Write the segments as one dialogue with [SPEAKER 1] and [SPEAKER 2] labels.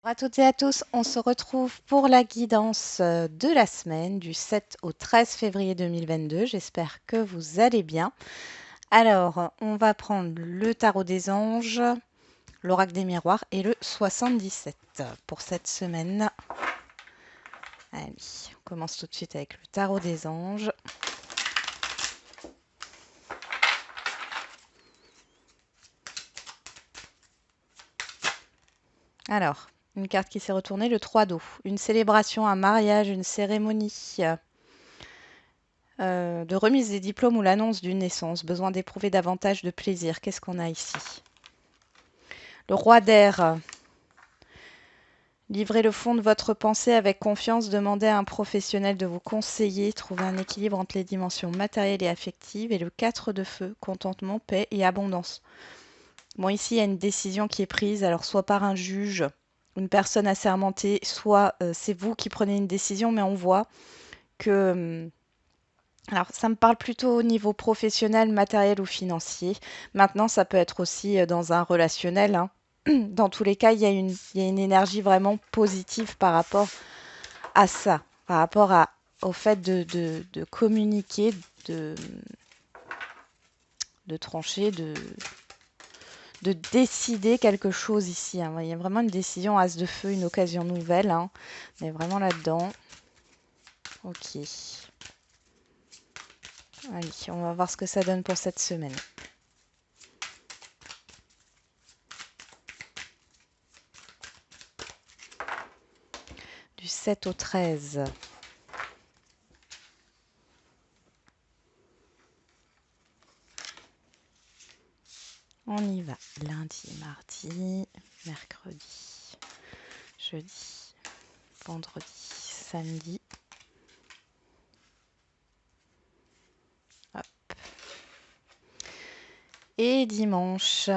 [SPEAKER 1] À toutes et à tous, on se retrouve pour la guidance de la semaine du 7 au 13 février 2022. J'espère que vous allez bien. Alors, on va prendre le tarot des anges, l'oracle des miroirs et le 77 pour cette semaine. Allez, on commence tout de suite avec le tarot des anges. Alors, une carte qui s'est retournée, le 3 d'eau. Une célébration, un mariage, une cérémonie. De remise des diplômes ou l'annonce d'une naissance. Besoin d'éprouver davantage de plaisir. Qu'est-ce qu'on a ici? Le roi d'air. Livrez le fond de votre pensée avec confiance. Demandez à un professionnel de vous conseiller. Trouvez un équilibre entre les dimensions matérielles et affectives. Et le 4 de feu. Contentement, paix et abondance. Bon, ici, il y a une décision qui est prise. Alors, soit par un juge, une personne assermentée, soit c'est vous qui prenez une décision. Mais on voit que... Alors, ça me parle plutôt au niveau professionnel, matériel ou financier. Maintenant, ça peut être aussi dans un relationnel, hein. Dans tous les cas, il y a une énergie vraiment positive par rapport à ça, par rapport au fait de communiquer, de, de trancher, de décider quelque chose ici, hein. Il y a vraiment une décision, as de feu, une occasion nouvelle, hein. On est vraiment là-dedans. Ok. Allez, on va voir ce que ça donne pour cette semaine. Du 7 au 13. On y va. Lundi, mardi, mercredi, jeudi, vendredi, samedi. Hop. Et dimanche.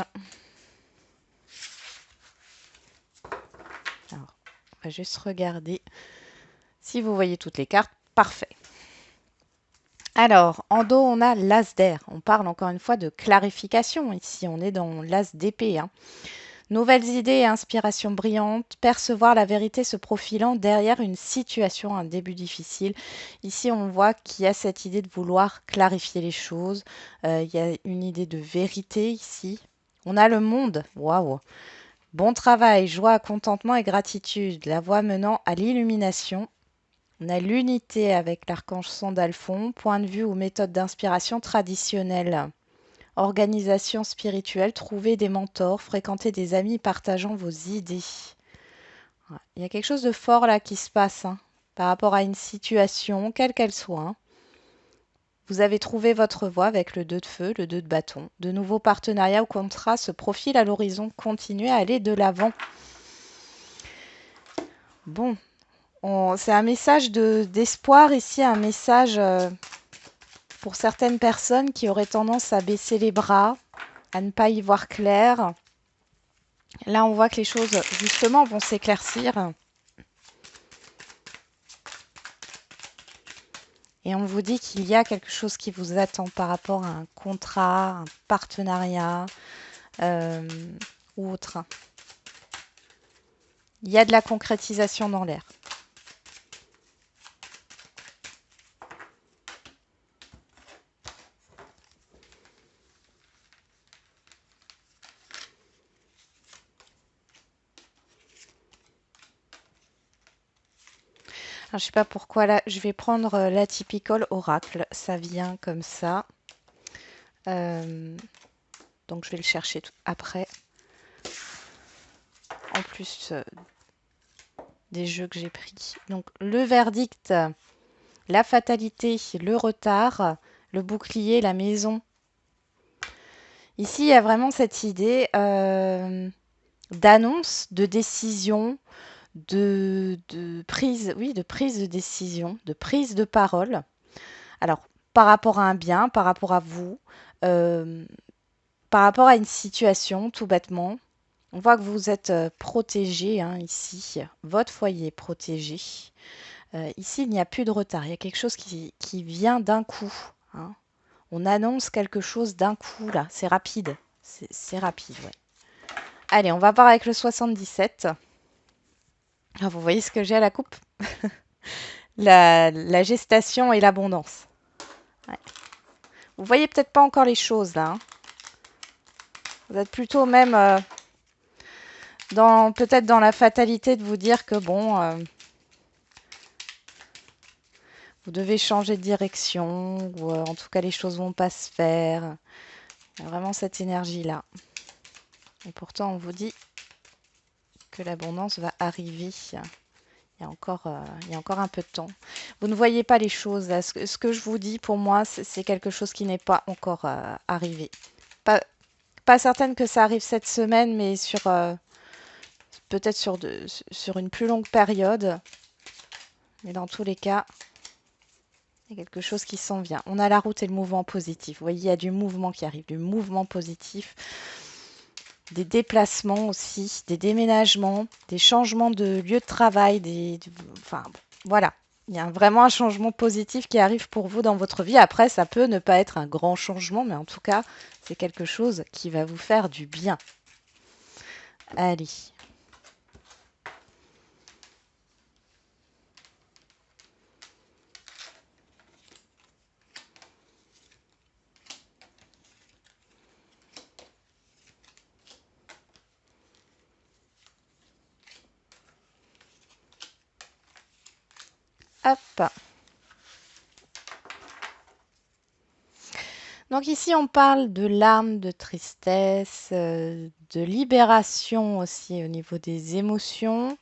[SPEAKER 1] Alors, on va juste regarder si vous voyez toutes les cartes. Parfait. Alors, en dos, on a l'as d'air. On parle encore une fois de clarification. Ici, on est dans l'as d'épée, hein. Nouvelles idées et inspirations brillantes, percevoir la vérité se profilant derrière une situation, un début difficile. Ici, on voit qu'il y a cette idée de vouloir clarifier les choses. Il y a une idée de vérité ici. On a le monde. Waouh! Bon travail, joie, contentement et gratitude. La voie menant à l'illumination. On a l'unité avec l'archange Sandalphon. Point de vue ou méthode d'inspiration traditionnelle. Organisation spirituelle, trouver des mentors, fréquenter des amis partageant vos idées. Ouais. Il y a quelque chose de fort là qui se passe, hein, par rapport à une situation, quelle qu'elle soit, hein. Vous avez trouvé votre voie avec le 2 de feu, le 2 de bâton. De nouveaux partenariats ou contrats se profilent à l'horizon. Continuez à aller de l'avant. Bon, c'est un message d'espoir ici, un message pour certaines personnes qui auraient tendance à baisser les bras, à ne pas y voir clair. Là, on voit que les choses, justement, vont s'éclaircir. Et on vous dit qu'il y a quelque chose qui vous attend par rapport à un contrat, un partenariat euh, ou autre. Il y a de la concrétisation dans l'air. Alors, je ne sais pas pourquoi là, je vais prendre la typical oracle. Ça vient comme ça. Donc, je vais le chercher après. En plus des jeux que j'ai pris. Donc, le verdict, la fatalité, le retard, le bouclier, la maison. Ici, il y a vraiment cette idée d'annonce, de décision, prise, oui, de prise de décision, de prise de parole. Alors, par rapport à un bien, par rapport à vous, euh, par rapport à une situation, tout bêtement. On voit que vous êtes protégé, hein, ici. Votre foyer est protégé. Ici, il n'y a plus de retard. Il y a quelque chose qui vient d'un coup, hein. On annonce quelque chose d'un coup, là. C'est rapide. C'est rapide, ouais. Allez, on va voir avec le 77. Ah, vous voyez ce que j'ai à la coupe? La gestation et l'abondance. Ouais. Vous voyez peut-être pas encore les choses là, hein. Vous êtes plutôt même dans peut-être dans la fatalité de vous dire que bon, vous devez changer de direction ou en tout cas les choses vont pas se faire. Il y a vraiment cette énergie-là. Et pourtant, on vous dit que l'abondance va arriver. Il y a encore un peu de temps. Vous ne voyez pas les choses là. Ce que je vous dis, pour moi, c'est quelque chose qui n'est pas encore arrivé. Pas, pas certaine que ça arrive cette semaine, mais sur peut-être sur une plus longue période. Mais dans tous les cas, il y a quelque chose qui s'en vient. On a la route et le mouvement positif. Vous voyez, il y a du mouvement qui arrive, du mouvement positif, des déplacements aussi, des déménagements, des changements de lieu de travail, enfin, voilà. Il y a vraiment un changement positif qui arrive pour vous dans votre vie. Après, ça peut ne pas être un grand changement, mais en tout cas, c'est quelque chose qui va vous faire du bien. Allez. Hop. Donc ici, on parle de larmes, de tristesse, de libération aussi au niveau des émotions.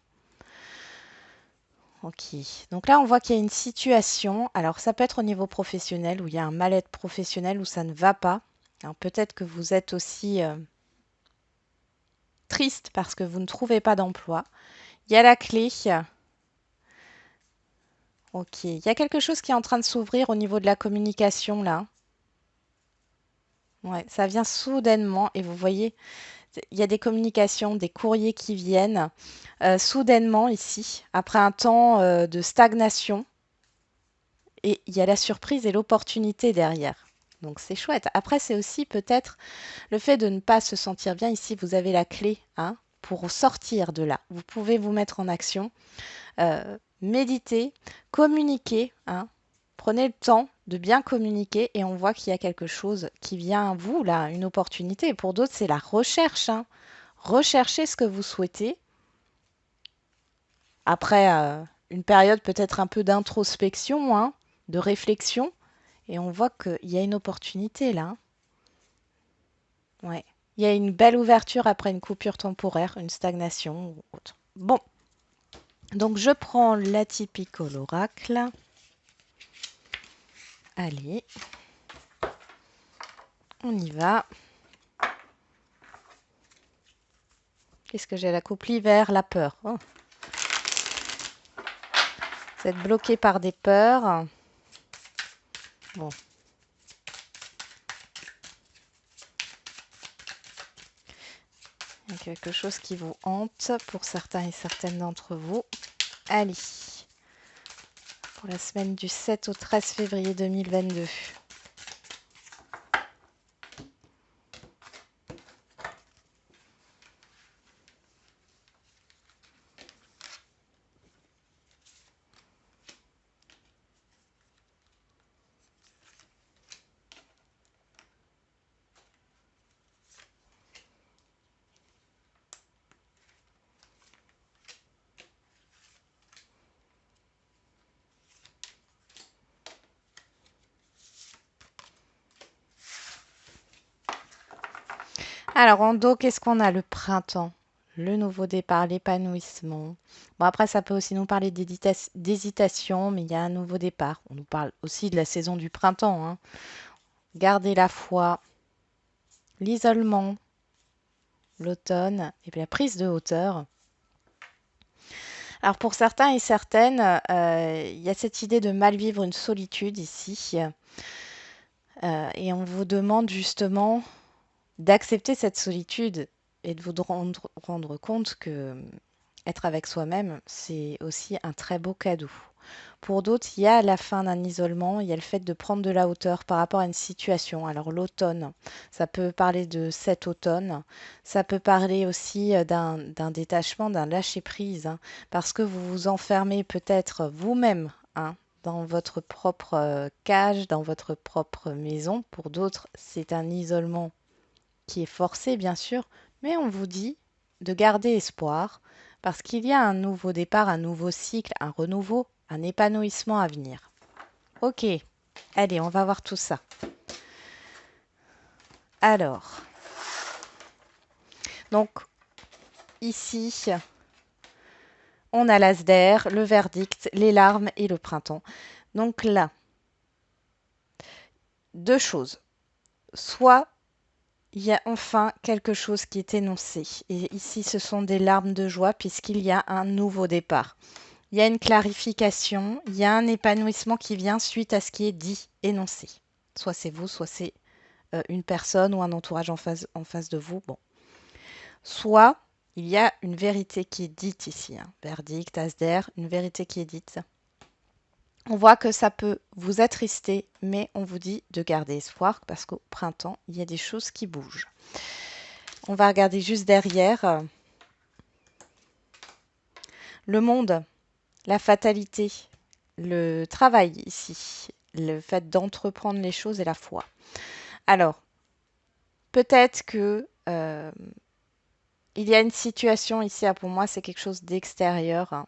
[SPEAKER 1] Ok. Donc là, on voit qu'il y a une situation. Alors, ça peut être au niveau professionnel où il y a un mal-être professionnel où ça ne va pas. Alors, peut-être que vous êtes aussi triste parce que vous ne trouvez pas d'emploi. Il y a la clé. Ok. Il y a quelque chose qui est en train de s'ouvrir au niveau de la communication là. Ouais, ça vient soudainement et vous voyez, il y a des communications, des courriers qui viennent soudainement ici, après un temps de stagnation. Et il y a la surprise et l'opportunité derrière. Donc c'est chouette. Après, c'est aussi peut-être le fait de ne pas se sentir bien. Ici, vous avez la clé hein, pour sortir de là. Vous pouvez vous mettre en action, méditer, communiquer. Hein. Prenez le temps de bien communiquer et on voit qu'il y a quelque chose qui vient à vous, là, une opportunité. Et pour d'autres, c'est la recherche. Hein. Recherchez ce que vous souhaitez. Après une période peut-être un peu d'introspection, hein, de réflexion, et on voit qu'il y a une opportunité là. Hein. Ouais. Il y a une belle ouverture après une coupure temporaire, une stagnation ou autre. Bon, donc je prends l'atypique l'oracle. Allez, on y va. Qu'est-ce que j'ai la coupe l'hiver, la peur. Oh. Vous êtes bloqué par des peurs. Bon. Il y a quelque chose qui vous hante pour certains et certaines d'entre vous. Allez, pour la semaine du 7 au 13 février 2022. Alors, en dos, qu'est-ce qu'on a? Le printemps, le nouveau départ, l'épanouissement. Bon, après, ça peut aussi nous parler d'hésitation, mais il y a un nouveau départ. On nous parle aussi de la saison du printemps. Hein. Garder la foi, l'isolement, l'automne et puis la prise de hauteur. Alors, pour certains et certaines, il y a cette idée de mal vivre une solitude ici. Et on vous demande justement d'accepter cette solitude et de vous rendre compte que être avec soi-même, c'est aussi un très beau cadeau. Pour d'autres, il y a la fin d'un isolement, il y a le fait de prendre de la hauteur par rapport à une situation. Alors l'automne, ça peut parler de cet automne, ça peut parler aussi d'un détachement, d'un lâcher-prise, hein, parce que vous vous enfermez peut-être vous-même, hein, dans votre propre cage, dans votre propre maison. Pour d'autres, c'est un isolement qui est forcé, bien sûr, mais on vous dit de garder espoir parce qu'il y a un nouveau départ, un nouveau cycle, un renouveau, un épanouissement à venir. Ok, allez, on va voir tout ça. Alors, donc ici, on a l'as d'air, le verdict, les larmes et le printemps. Donc là, deux choses. Soit il y a enfin quelque chose qui est énoncé. Et ici, ce sont des larmes de joie puisqu'il y a un nouveau départ. Il y a une clarification, il y a un épanouissement qui vient suite à ce qui est dit, énoncé. Soit c'est vous, soit c'est une personne ou un entourage en face de vous. Bon. Soit il y a une vérité qui est dite ici. Hein. Verdict, asder, une vérité qui est dite. On voit que ça peut vous attrister, mais on vous dit de garder espoir parce qu'au printemps, il y a des choses qui bougent. On va regarder juste derrière le monde, la fatalité, le travail ici, le fait d'entreprendre les choses et la foi. Alors, peut-être que il y a une situation ici, pour moi, c'est quelque chose d'extérieur. Hein.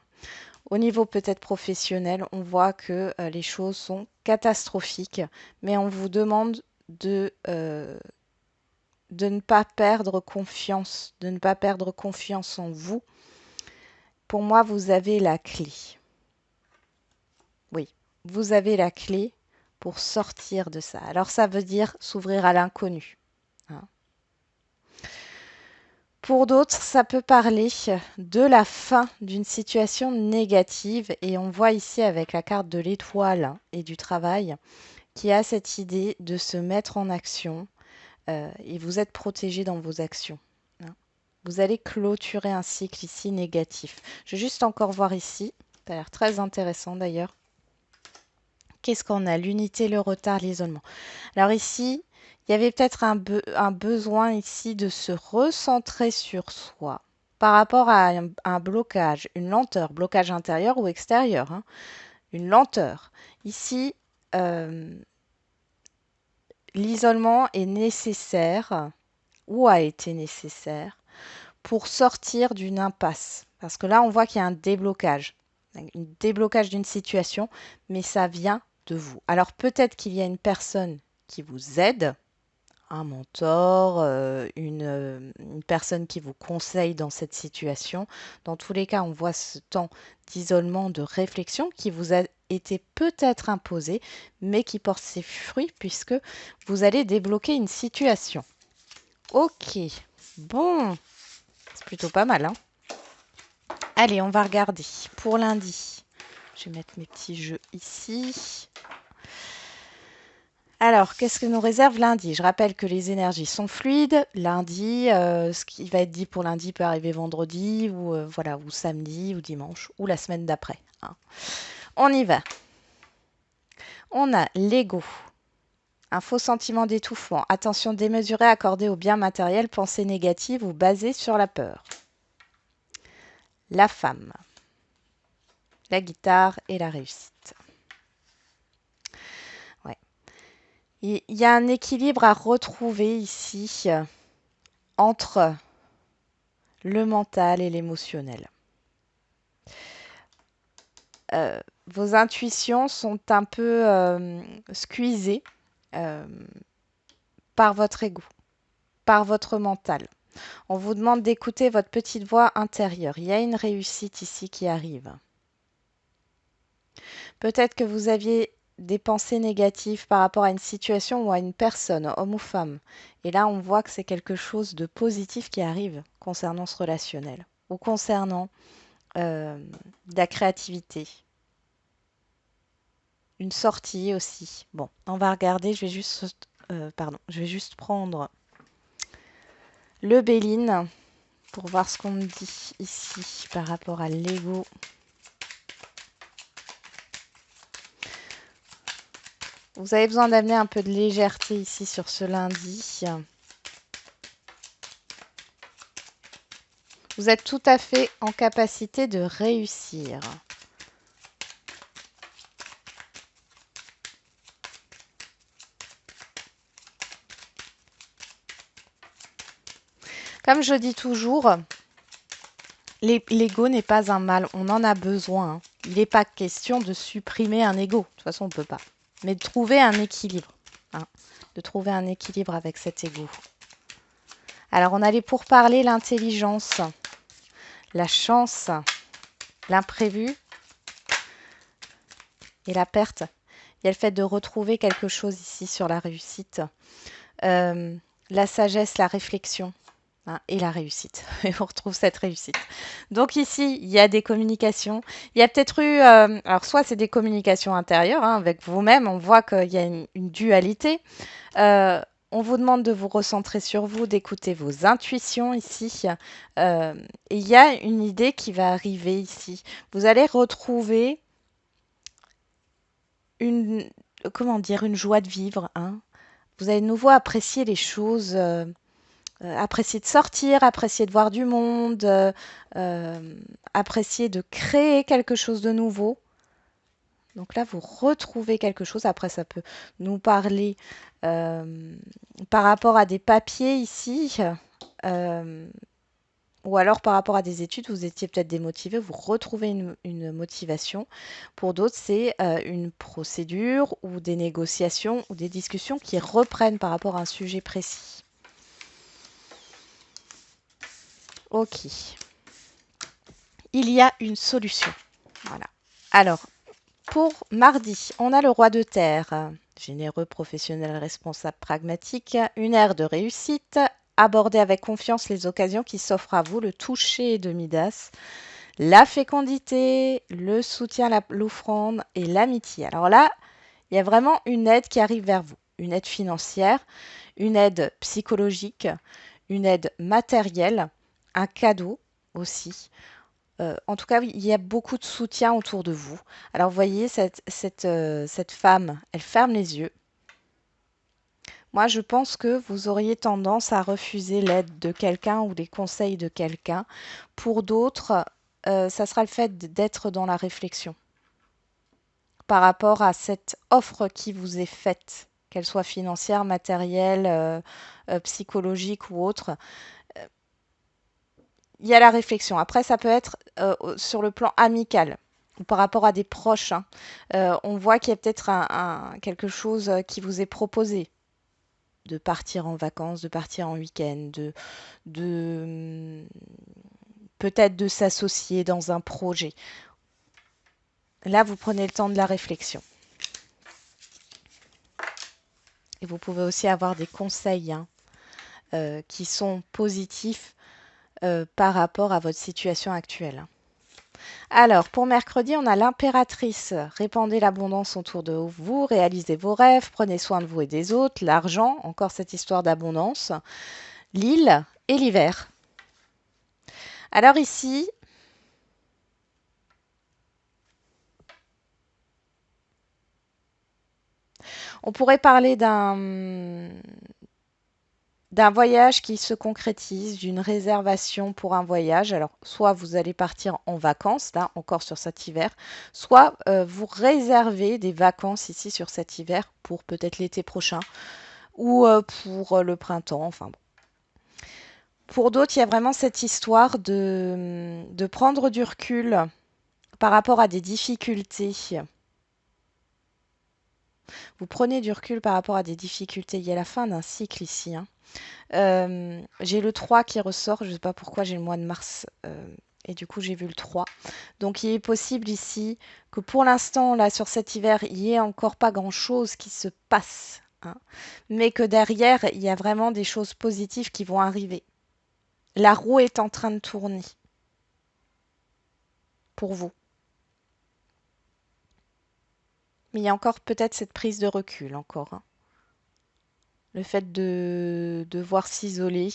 [SPEAKER 1] Au niveau peut-être professionnel, on voit que les choses sont catastrophiques, mais on vous demande de ne pas perdre confiance, de ne pas perdre confiance en vous. Pour moi, vous avez la clé. Oui, vous avez la clé pour sortir de ça. Alors ça veut dire s'ouvrir à l'inconnu. Hein. Pour d'autres, ça peut parler de la fin d'une situation négative et on voit ici avec la carte de l'étoile et du travail qui a cette idée de se mettre en action et vous êtes protégé dans vos actions. Hein. Vous allez clôturer un cycle ici négatif. Je vais juste encore voir ici. Ça a l'air très intéressant d'ailleurs. Qu'est-ce qu'on a? L'unité, le retard, l'isolement. Alors ici, il y avait peut-être un besoin ici de se recentrer sur soi par rapport à un blocage, une lenteur, blocage intérieur ou extérieur, hein, une lenteur. Ici, l'isolement est nécessaire ou a été nécessaire pour sortir d'une impasse. Parce que là, on voit qu'il y a un déblocage d'une situation, mais ça vient de vous. Alors peut-être qu'il y a une personne qui vous aide, un mentor, une personne qui vous conseille dans cette situation. Dans tous les cas, on voit ce temps d'isolement, de réflexion qui vous a été peut-être imposé, mais qui porte ses fruits puisque vous allez débloquer une situation. Ok, bon, c'est plutôt pas mal, hein. Allez, on va regarder pour lundi. Je vais mettre mes petits jeux ici. Alors, qu'est-ce que nous réserve lundi? Je rappelle que les énergies sont fluides. Lundi, ce qui va être dit pour lundi peut arriver vendredi ou voilà, ou samedi ou dimanche ou la semaine d'après. Hein. On y va. On a l'ego. Un faux sentiment d'étouffement. Attention démesurée accordée aux biens matériels, pensée négative ou basée sur la peur. La femme. La guitare et la réussite. Ouais. Il y a un équilibre à retrouver ici entre le mental et l'émotionnel. Vos intuitions sont un peu squeezées euh, par votre ego, par votre mental. On vous demande d'écouter votre petite voix intérieure. Il y a une réussite ici qui arrive. Peut-être que vous aviez des pensées négatives par rapport à une situation ou à une personne, homme ou femme. Et là, on voit que c'est quelque chose de positif qui arrive concernant ce relationnel ou concernant de la créativité. Une sortie aussi. Bon, on va regarder, je vais juste prendre le Béline pour voir ce qu'on me dit ici par rapport à l'ego. Vous avez besoin d'amener un peu de légèreté ici sur ce lundi. Vous êtes tout à fait en capacité de réussir. Comme je dis toujours, l'ego n'est pas un mal, on en a besoin, hein. Il n'est pas question de supprimer un ego, de toute façon on ne peut pas. Mais de trouver un équilibre, hein. De trouver un équilibre avec cet ego. Alors on allait pour parler l'intelligence, la chance, l'imprévu et la perte. Il y a le fait de retrouver quelque chose ici sur la réussite. La sagesse, la réflexion, hein, et la réussite. Et on retrouve cette réussite. Donc ici, il y a des communications. Il y a peut-être eu... alors soit c'est des communications intérieures, hein, avec vous-même. On voit qu'il y a une dualité. On vous demande de vous recentrer sur vous, d'écouter vos intuitions ici. Et il y a une idée qui va arriver ici. Vous allez retrouver une, comment dire, une joie de vivre, hein. Vous allez de nouveau apprécier les choses, apprécier de sortir, apprécier de voir du monde, apprécier de créer quelque chose de nouveau. Donc là, vous retrouvez quelque chose. Après, ça peut nous parler par rapport à des papiers ici, ou alors par rapport à des études, vous étiez peut-être démotivé, vous retrouvez une motivation. Pour d'autres, c'est une procédure ou des négociations ou des discussions qui reprennent par rapport à un sujet précis. Ok. Il y a une solution. Voilà. Alors, pour mardi, on a le roi de terre. Généreux, professionnel, responsable, pragmatique. Une ère de réussite. Abordez avec confiance les occasions qui s'offrent à vous. Le toucher de Midas. La fécondité, le soutien, l'offrande et l'amitié. Alors là, il y a vraiment une aide qui arrive vers vous. Une aide financière, une aide psychologique, une aide matérielle, un cadeau aussi. En tout cas, oui, il y a beaucoup de soutien autour de vous. Alors, vous voyez, cette femme, elle ferme les yeux. Moi, je pense que vous auriez tendance à refuser l'aide de quelqu'un ou les conseils de quelqu'un. Pour d'autres, ça sera le fait d'être dans la réflexion par rapport à cette offre qui vous est faite, qu'elle soit financière, matérielle, psychologique ou autre. Il y a la réflexion. Après, ça peut être sur le plan amical ou par rapport à des proches, hein. On voit qu'il y a peut-être quelque chose qui vous est proposé de partir en vacances, de partir en week-end, de peut-être de s'associer dans un projet. Là, vous prenez le temps de la réflexion. Et vous pouvez aussi avoir des conseils, hein, qui sont positifs par rapport à votre situation actuelle. Alors, pour mercredi, on a l'impératrice. Répandez l'abondance autour de vous, réalisez vos rêves, prenez soin de vous et des autres. L'argent, encore cette histoire d'abondance. L'île et l'hiver. Alors ici, on pourrait parler d'un voyage qui se concrétise, d'une réservation pour un voyage. Alors, soit vous allez partir en vacances, là, encore sur cet hiver, soit vous réservez des vacances ici sur cet hiver pour peut-être l'été prochain ou pour le printemps. Enfin bon. Pour d'autres, il y a vraiment cette histoire de prendre du recul par rapport à des difficultés. Vous prenez du recul par rapport à des difficultés. Il y a la fin d'un cycle ici, hein. J'ai le 3 qui ressort, je ne sais pas pourquoi j'ai le mois de mars et du coup j'ai vu le 3. Donc il est possible ici que pour l'instant, là sur cet hiver, il n'y ait encore pas grand-chose qui se passe, hein, mais que derrière, il y a vraiment des choses positives qui vont arriver. La roue est en train de tourner pour vous. Mais il y a encore peut-être cette prise de recul encore, hein. Le fait de devoir s'isoler.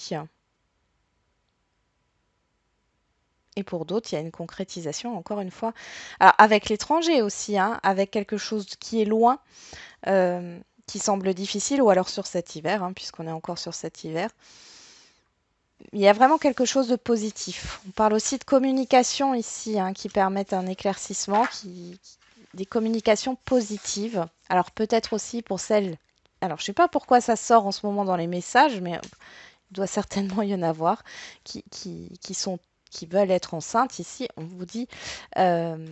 [SPEAKER 1] Et pour d'autres, il y a une concrétisation, encore une fois. Alors, avec l'étranger aussi, hein, avec quelque chose qui est loin, qui semble difficile, ou alors sur cet hiver, hein, puisqu'on est encore sur cet hiver. Il y a vraiment quelque chose de positif. On parle aussi de communication ici, hein, qui permettent un éclaircissement, des communications positives. Alors peut-être aussi pour celles... Alors je ne sais pas pourquoi ça sort en ce moment dans les messages, mais il doit certainement y en avoir qui veulent être enceintes. Ici, on vous dit euh,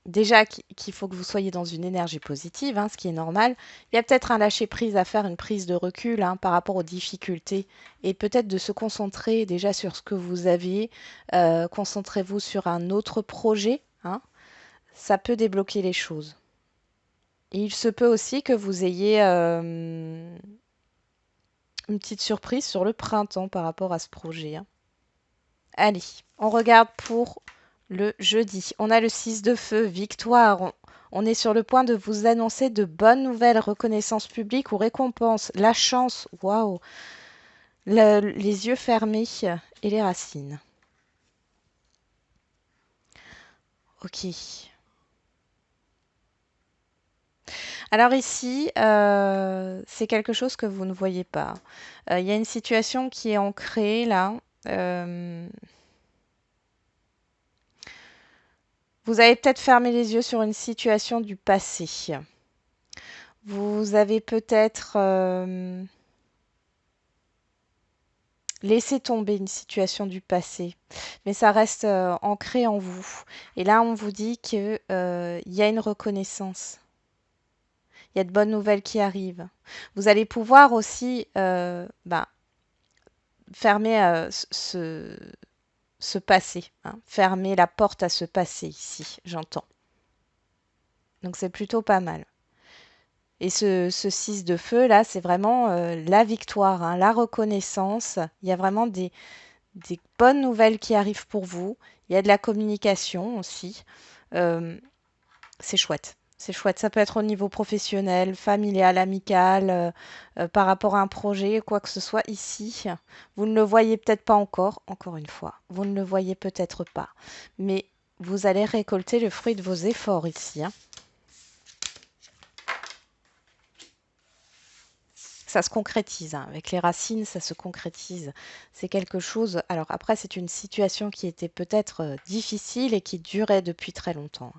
[SPEAKER 1] déjà qu'il faut que vous soyez dans une énergie positive, hein, ce qui est normal. Il y a peut-être un lâcher-prise à faire, une prise de recul, hein, par rapport aux difficultés et peut-être de se concentrer déjà sur ce que vous avez. Concentrez-vous sur un autre projet, hein. Ça peut débloquer les choses. Et il se peut aussi que vous ayez une petite surprise sur le printemps par rapport à ce projet, hein. Allez, on regarde pour le jeudi. On a le 6 de feu, victoire. On est sur le point de vous annoncer de bonnes nouvelles, reconnaissance publique ou récompense. La chance, waouh. Les yeux fermés et les racines. Ok. Alors ici, c'est quelque chose que vous ne voyez pas. Il y a une situation qui est ancrée là. Euh, Vous avez peut-être fermé les yeux sur une situation du passé. Vous avez peut-être laissé tomber une situation du passé, mais ça reste ancré en vous. Et là, on vous dit qu'il y a une reconnaissance. Il y a de bonnes nouvelles qui arrivent. Vous allez pouvoir aussi fermer ce passé, hein. Fermer la porte à ce passé ici, j'entends. Donc c'est plutôt pas mal. Et ce 6 de feu, là, c'est vraiment la victoire, hein, la reconnaissance. Il y a vraiment des bonnes nouvelles qui arrivent pour vous. Il y a de la communication aussi. Euh, c'est chouette. C'est chouette. Ça peut être au niveau professionnel, familial, amical, par rapport à un projet, quoi que ce soit ici. Vous ne le voyez peut-être pas encore une fois. Vous ne le voyez peut-être pas. Mais vous allez récolter le fruit de vos efforts ici, hein. Ça se concrétise, hein. Avec les racines, ça se concrétise. C'est quelque chose. Alors après, c'est une situation qui était peut-être difficile et qui durait depuis très longtemps.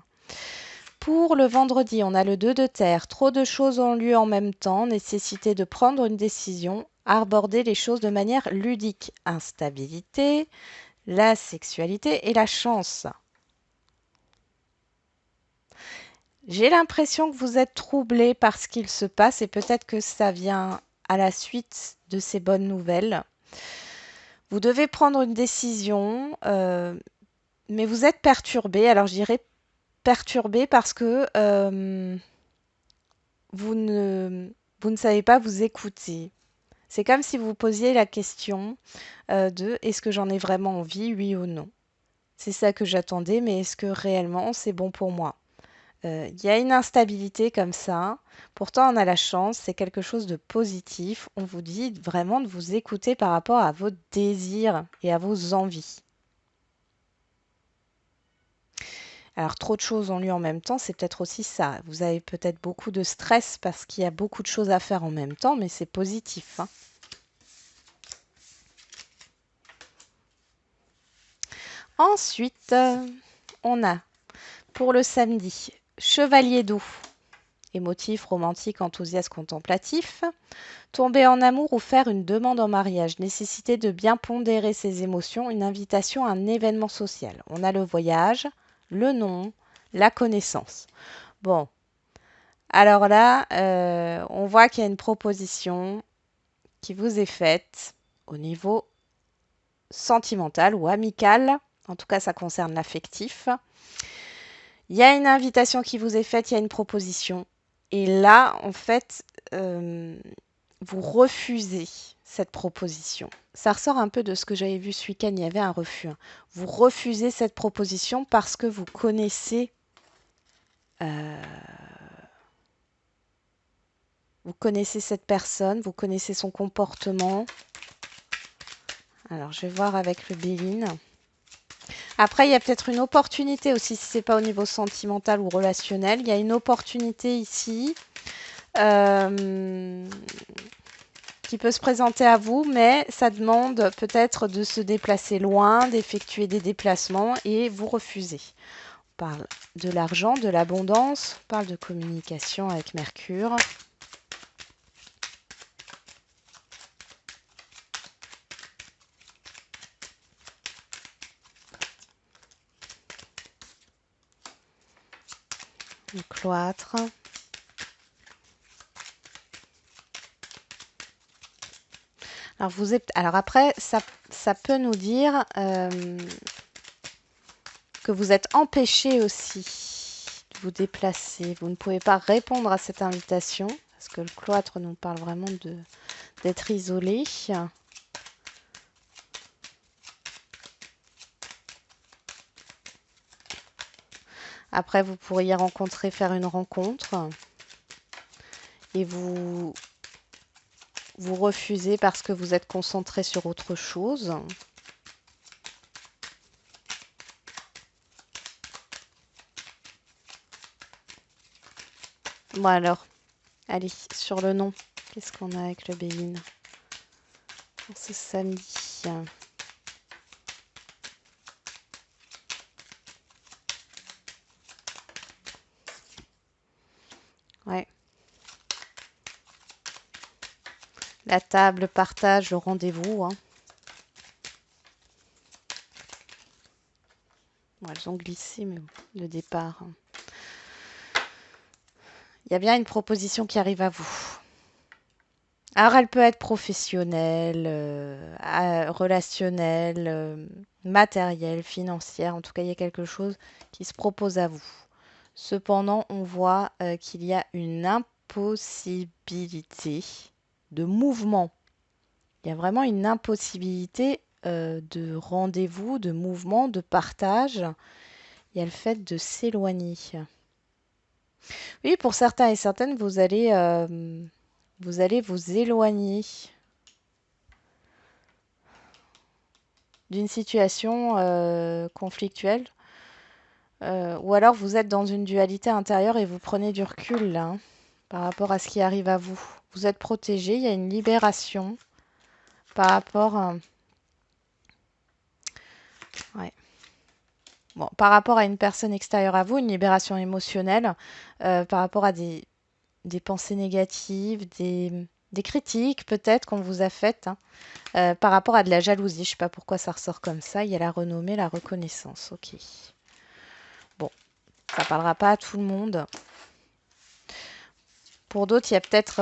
[SPEAKER 1] Pour le vendredi, on a le 2 de terre. Trop de choses ont lieu en même temps, nécessité de prendre une décision, aborder les choses de manière ludique. Instabilité, la sexualité et la chance. J'ai l'impression que vous êtes troublé par ce qu'il se passe et peut-être que ça vient à la suite de ces bonnes nouvelles. Vous devez prendre une décision, mais vous êtes perturbé. Alors je dirais perturbé parce que vous ne, vous ne savez pas vous écouter. C'est comme si vous posiez la question de est-ce que j'en ai vraiment envie, oui ou non. C'est ça que j'attendais, mais est-ce que réellement c'est bon pour moi? Il y a une instabilité comme ça. Pourtant, on a la chance, c'est quelque chose de positif. On vous dit vraiment de vous écouter par rapport à vos désirs et à vos envies. Alors, trop de choses ont lieu en même temps, c'est peut-être aussi ça. Vous avez peut-être beaucoup de stress parce qu'il y a beaucoup de choses à faire en même temps, mais c'est positif, hein. Ensuite, on a pour le samedi, chevalier d'eau. Émotif, romantique, enthousiaste, contemplatif. Tomber en amour ou faire une demande en mariage. Nécessité de bien pondérer ses émotions. Une invitation à un événement social. On a le voyage, le nom, la connaissance. Bon, alors là, on voit qu'il y a une proposition qui vous est faite au niveau sentimental ou amical. En tout cas, ça concerne l'affectif. Il y a une invitation qui vous est faite, il y a une proposition. Et là, en fait, vous refusez cette proposition. Ça ressort un peu de ce que j'avais vu ce week-end, il y avait un refus, hein. Vous refusez cette proposition parce que euh, vous connaissez cette personne, vous connaissez son comportement. Alors, je vais voir avec le Béline. Après, il y a peut-être une opportunité aussi, si c'est pas au niveau sentimental ou relationnel. Il y a une opportunité ici qui peut se présenter à vous, mais ça demande peut-être de se déplacer loin, d'effectuer des déplacements et vous refusez. On parle de l'argent, de l'abondance, on parle de communication avec Mercure. Le cloître. Alors après, ça peut nous dire que vous êtes empêché aussi de vous déplacer. Vous ne pouvez pas répondre à cette invitation parce que le cloître nous parle vraiment d'être isolé. Après, vous pourriez faire une rencontre et vous refusez parce que vous êtes concentré sur autre chose. Bon alors, allez, sur le nom, qu'est-ce qu'on a avec le Béline pour ce samedi? Ouais. La table, le partage, le rendez-vous. Hein. Bon, elles ont glissé, mais bon, le départ. Hein. Il y a bien une proposition qui arrive à vous. Alors, elle peut être professionnelle, relationnelle, matérielle, financière. En tout cas, il y a quelque chose qui se propose à vous. Cependant, on voit qu'il y a une impossibilité de mouvement. Il y a vraiment une impossibilité de rendez-vous, de mouvement, de partage. Il y a le fait de s'éloigner. Oui, pour certains et certaines, vous allez vous éloigner d'une situation conflictuelle. Ou alors vous êtes dans une dualité intérieure et vous prenez du recul là, hein, par rapport à ce qui arrive à vous. Vous êtes protégé, il y a une libération par rapport ouais. Bon, par rapport à une personne extérieure à vous, une libération émotionnelle, par rapport à des pensées négatives, des critiques peut-être qu'on vous a faites, hein, par rapport à de la jalousie. Je ne sais pas pourquoi ça ressort comme ça. Il y a la renommée, la reconnaissance. Ok. Bon, ça ne parlera pas à tout le monde. Pour d'autres, il y a peut-être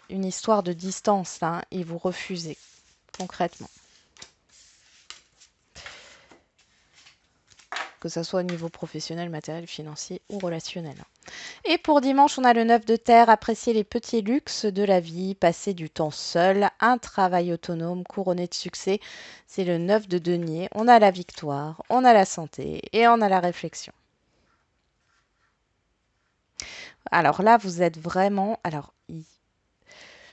[SPEAKER 1] une histoire de distance là, hein, et vous refusez concrètement. Que ce soit au niveau professionnel, matériel, financier ou relationnel. Et pour dimanche, on a le 9 de terre, apprécier les petits luxes de la vie, passer du temps seul, un travail autonome couronné de succès. C'est le 9 de denier. On a la victoire, on a la santé et on a la réflexion. Alors là, vous êtes vraiment... Alors,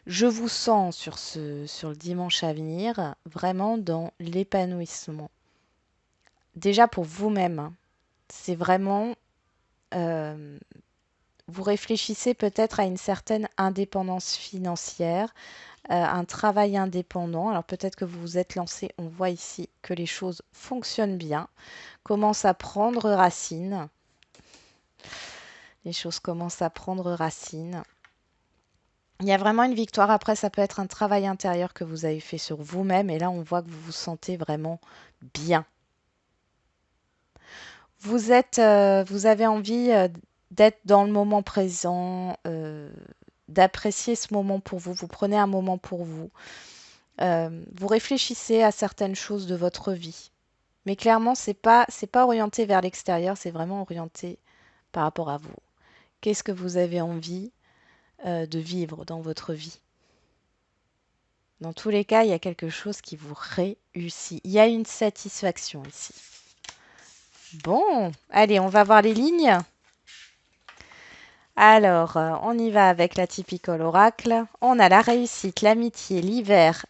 [SPEAKER 1] je vous sens sur le dimanche à venir vraiment dans l'épanouissement. Déjà pour vous-même, hein, c'est vraiment... vous réfléchissez peut-être à une certaine indépendance financière, un travail indépendant. Alors peut-être que vous vous êtes lancé, on voit ici que les choses fonctionnent bien, commencent à prendre racine. Les choses commencent à prendre racine. Il y a vraiment une victoire. Après, ça peut être un travail intérieur que vous avez fait sur vous-même. Et là, on voit que vous vous sentez vraiment bien. Vous avez envie d'être dans le moment présent, d'apprécier ce moment pour vous. Vous prenez un moment pour vous. Vous réfléchissez à certaines choses de votre vie. Mais clairement, c'est pas orienté vers l'extérieur, c'est vraiment orienté par rapport à vous. Qu'est-ce que vous avez envie de vivre dans votre vie? Dans tous les cas, il y a quelque chose qui vous réussit. Il y a une satisfaction ici. Bon, allez, on va voir les lignes. Alors, on y va avec la typical oracle. On a la réussite, l'amitié, l'hiver,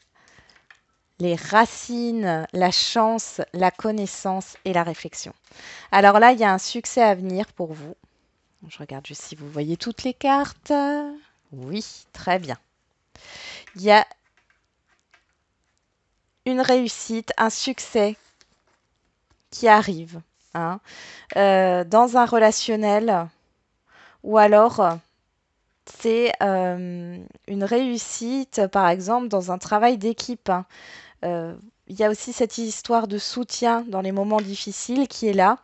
[SPEAKER 1] les racines, la chance, la connaissance et la réflexion. Alors là, il y a un succès à venir pour vous. Je regarde juste si vous voyez toutes les cartes. Oui, très bien. Il y a une réussite, un succès qui arrive, hein, dans un relationnel, ou alors c'est une réussite, par exemple, dans un travail d'équipe, hein. Il y a aussi cette histoire de soutien dans les moments difficiles qui est là,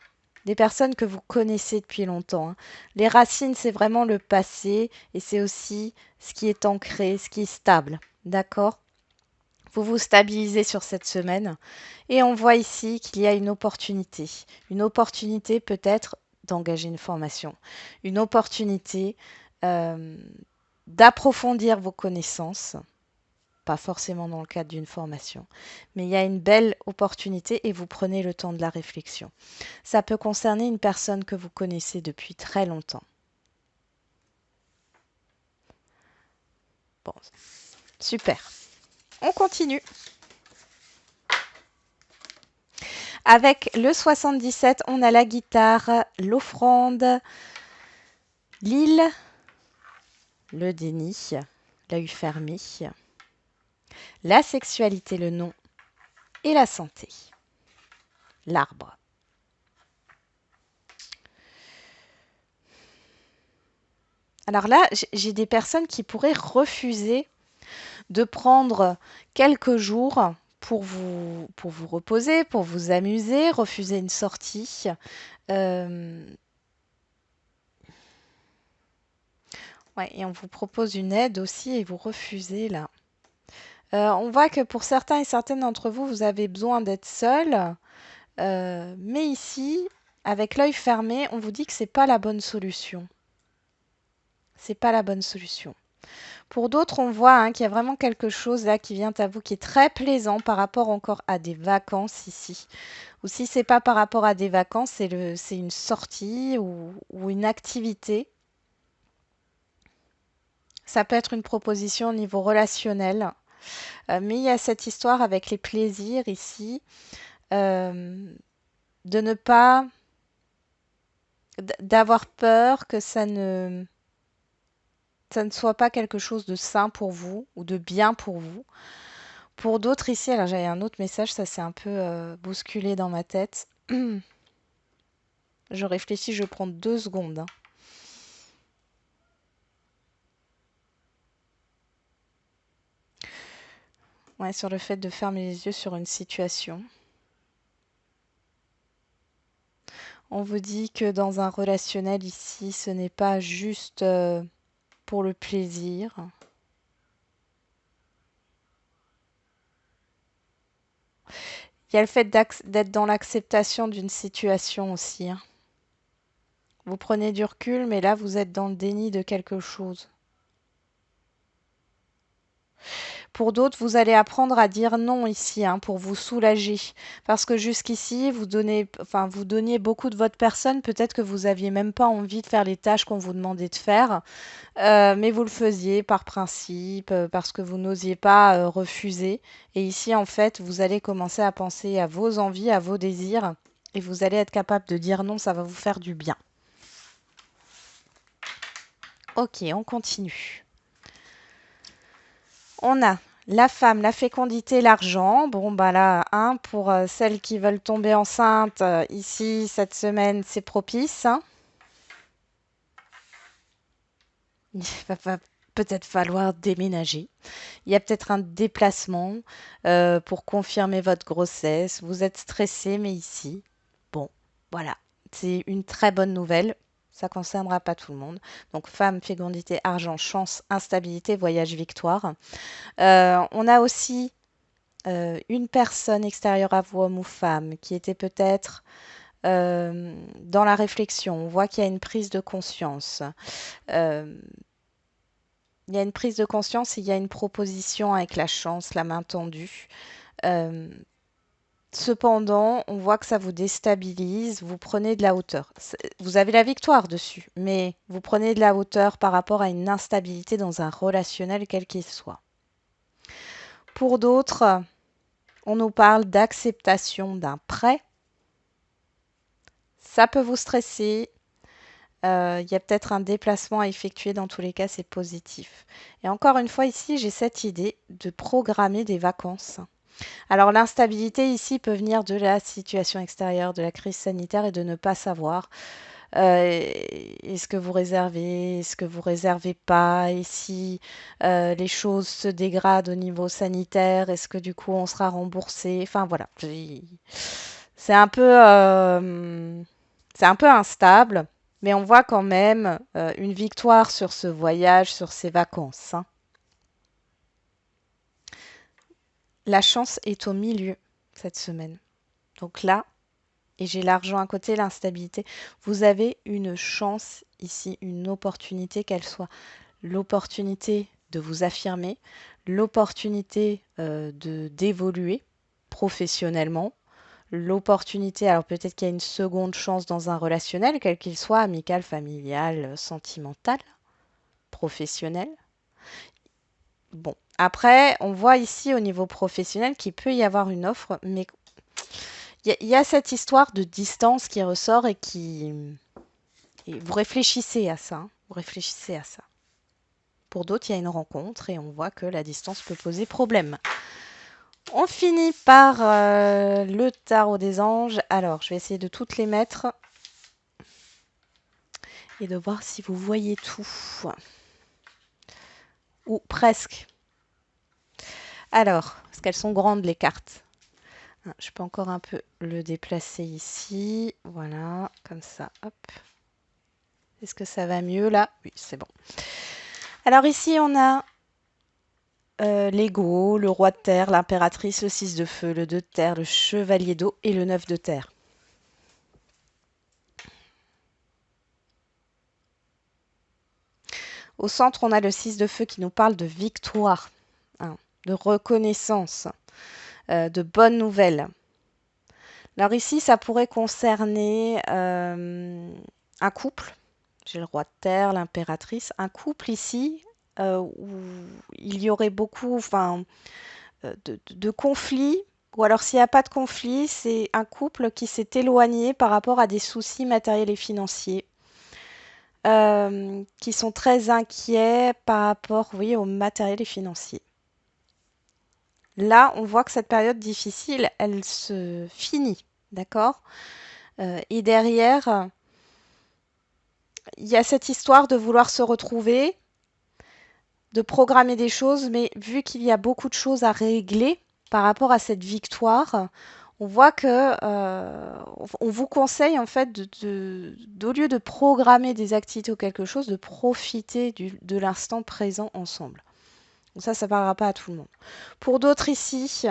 [SPEAKER 1] des personnes que vous connaissez depuis longtemps, hein. Les racines, c'est vraiment le passé et c'est aussi ce qui est ancré, ce qui est stable. D'accord? Vous vous stabilisez sur cette semaine et on voit ici qu'il y a une opportunité. Une opportunité peut-être d'engager une formation. Une opportunité euh, d'approfondir vos connaissances. Pas forcément dans le cadre d'une formation, mais il y a une belle opportunité et vous prenez le temps de la réflexion. Ça peut concerner une personne que vous connaissez depuis très longtemps. Bon, super. On continue. Avec le 77, on a la guitare, l'offrande, l'île, le déni, l'œil fermé, la sexualité, le nom et la santé, l'arbre. Alors là, j'ai des personnes qui pourraient refuser de prendre quelques jours pour vous reposer, pour vous amuser, refuser une sortie. Euh, ouais, et on vous propose une aide aussi et vous refusez là. On voit que pour certains et certaines d'entre vous, vous avez besoin d'être seul. Mais ici, avec l'œil fermé, on vous dit que c'est pas la bonne solution. C'est pas la bonne solution. Pour d'autres, on voit hein, qu'il y a vraiment quelque chose là qui vient à vous qui est très plaisant par rapport encore à des vacances ici. Ou si c'est pas par rapport à des vacances, c'est une sortie ou une activité. Ça peut être une proposition au niveau relationnel. Mais il y a cette histoire avec les plaisirs ici, euh, de ne pas, d'avoir peur que ça ne soit pas quelque chose de sain pour vous ou de bien pour vous. Pour d'autres ici, alors j'avais un autre message, ça s'est un peu bousculé dans ma tête. Je réfléchis, je prends 2 secondes, hein. Ouais, sur le fait de fermer les yeux sur une situation. On vous dit que dans un relationnel ici, ce n'est pas juste pour le plaisir. Il y a le fait d'être dans l'acceptation d'une situation aussi, hein. Vous prenez du recul, mais là, vous êtes dans le déni de quelque chose. Pour d'autres, vous allez apprendre à dire non ici, hein, pour vous soulager. Parce que jusqu'ici, vous donniez beaucoup de votre personne. Peut-être que vous aviez même pas envie de faire les tâches qu'on vous demandait de faire. Mais vous le faisiez par principe, parce que vous n'osiez pas refuser. Et ici, en fait, vous allez commencer à penser à vos envies, à vos désirs. Et vous allez être capable de dire non, ça va vous faire du bien. Ok, on continue. On a la femme, la fécondité, l'argent. Bon, bah là, hein, pour celles qui veulent tomber enceintes, ici, cette semaine, c'est propice, hein. Il va peut-être falloir déménager. Il y a peut-être un déplacement pour confirmer votre grossesse. Vous êtes stressé, mais ici, bon, voilà, c'est une très bonne nouvelle. Ça ne concernera pas tout le monde. Donc, femme, fécondité, argent, chance, instabilité, voyage, victoire. On a aussi une personne extérieure à vous, homme ou femme, qui était peut-être dans la réflexion. On voit qu'il y a une prise de conscience. Euh, il y a une prise de conscience et il y a une proposition avec la chance, la main tendue. Euh, Cependant, on voit que ça vous déstabilise, vous prenez de la hauteur. Vous avez la victoire dessus, mais vous prenez de la hauteur par rapport à une instabilité dans un relationnel quel qu'il soit. Pour d'autres, On nous parle d'acceptation d'un prêt. Ça peut vous stresser. Il y a peut-être un déplacement à effectuer. Dans tous les cas, c'est positif. Et encore une fois, ici, j'ai cette idée de programmer des vacances. Alors, l'instabilité ici peut venir de la situation extérieure, de la crise sanitaire et de ne pas savoir. Est-ce que vous réservez, est-ce que vous réservez pas? Et si les choses se dégradent au niveau sanitaire, est-ce que du coup on sera remboursé? Enfin voilà, c'est un peu, c'est un peu instable, mais on voit quand même une victoire sur ce voyage, sur ces vacances, hein. La chance est au milieu cette semaine. Donc là, et j'ai l'argent à côté, l'instabilité, vous avez une chance ici, une opportunité, qu'elle soit l'opportunité de vous affirmer, l'opportunité de d'évoluer professionnellement, l'opportunité, alors peut-être qu'il y a une seconde chance dans un relationnel, quel qu'il soit, amical, familial, sentimental, professionnel. Bon, après, on voit ici au niveau professionnel qu'il peut y avoir une offre, mais il y a cette histoire de distance qui ressort et vous réfléchissez à ça, hein, vous réfléchissez à ça. Pour d'autres, il y a une rencontre et on voit que la distance peut poser problème. On finit par le tarot des anges. Alors, je vais essayer de toutes les mettre et de voir si vous voyez tout. Ou presque. Alors, parce qu'elles sont grandes les cartes. Je peux encore un peu le déplacer ici. Voilà, comme ça. Hop. Est-ce que ça va mieux là? Oui, c'est bon. Alors ici, on a l'Égo, le roi de terre, l'impératrice, le 6 de feu, le 2 de terre, le chevalier d'eau et le 9 de terre. Au centre, on a le 6 de feu qui nous parle de victoire, hein, de reconnaissance, de bonnes nouvelles. Alors ici, ça pourrait concerner un couple. J'ai le roi de terre, l'impératrice. Un couple ici où il y aurait beaucoup de conflits. Ou alors s'il n'y a pas de conflit, c'est un couple qui s'est éloigné par rapport à des soucis matériels et financiers. Qui sont très inquiets par rapport, oui, au matériel et financier. Là, on voit que cette période difficile, elle se finit, d'accord? Et derrière, il y a cette histoire de vouloir se retrouver, de programmer des choses, mais vu qu'il y a beaucoup de choses à régler par rapport à cette victoire, on voit que on vous conseille en fait d'au lieu de programmer des activités ou quelque chose, de profiter de l'instant présent ensemble. Donc ça parlera pas à tout le monde. Pour d'autres ici,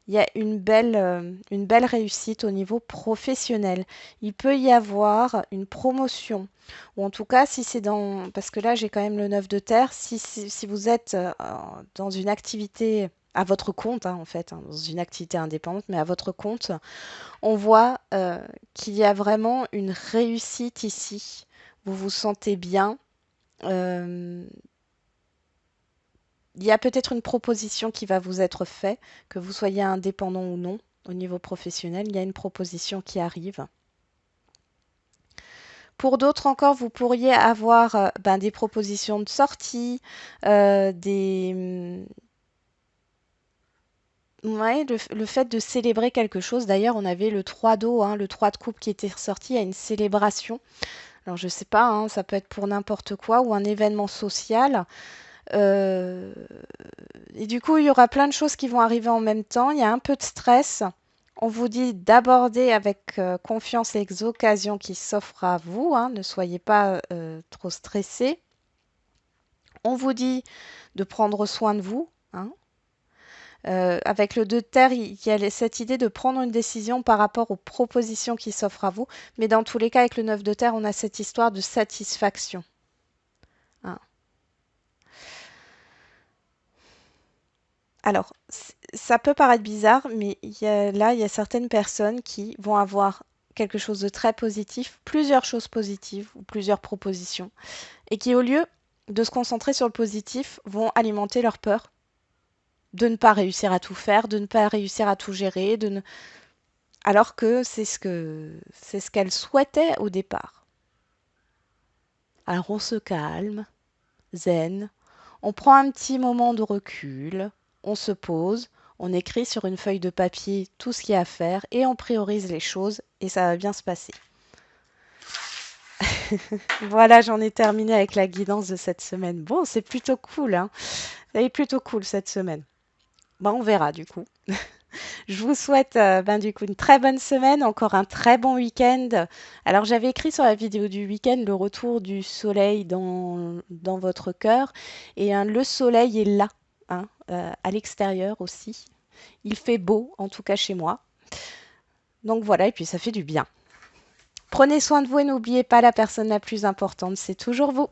[SPEAKER 1] il y a une belle réussite au niveau professionnel. Il peut y avoir une promotion, ou en tout cas, si c'est dans... Parce que là, j'ai quand même le 9 de terre. Si vous êtes dans une activité à votre compte, hein, en fait, hein, dans une activité indépendante, mais à votre compte, on voit qu'il y a vraiment une réussite ici. Vous vous sentez bien. Euh, il y a peut-être une proposition qui va vous être faite, que vous soyez indépendant ou non, au niveau professionnel, il y a une proposition qui arrive. Pour d'autres encore, vous pourriez avoir des propositions de sortie, ouais, le fait de célébrer quelque chose. D'ailleurs, on avait le 3 d'eau, hein, le 3 de coupe qui était ressorti à une célébration. Alors, je sais pas, hein, ça peut être pour n'importe quoi ou un événement social. Euh, Et du coup, il y aura plein de choses qui vont arriver en même temps. Il y a un peu de stress. On vous dit d'aborder avec confiance les occasions qui s'offrent à vous, hein. Ne soyez pas trop stressé. On vous dit de prendre soin de vous, hein. Avec le 2 de terre, il y a cette idée de prendre une décision par rapport aux propositions qui s'offrent à vous. Mais dans tous les cas, avec le 9 de terre, on a cette histoire de satisfaction, hein. Alors, ça peut paraître bizarre, mais là, il y a certaines personnes qui vont avoir quelque chose de très positif, plusieurs choses positives ou plusieurs propositions, et qui, au lieu de se concentrer sur le positif, vont alimenter leur peur. de ne pas réussir à tout faire, de ne pas réussir à tout gérer, alors que c'est ce qu'elle souhaitait au départ. Alors on se calme, zen, on prend un petit moment de recul, on se pose, on écrit sur une feuille de papier tout ce qu'il y a à faire et on priorise les choses et ça va bien se passer. Voilà, j'en ai terminé avec la guidance de cette semaine. Bon, c'est plutôt cool, hein. Elle est plutôt cool cette semaine. Bon, on verra du coup. Je vous souhaite du coup une très bonne semaine, encore un très bon week-end. Alors j'avais écrit sur la vidéo du week-end le retour du soleil dans votre cœur. Et le soleil est là, hein, à l'extérieur aussi. Il fait beau, en tout cas chez moi. Donc voilà, et puis ça fait du bien. Prenez soin de vous et n'oubliez pas la personne la plus importante, c'est toujours vous.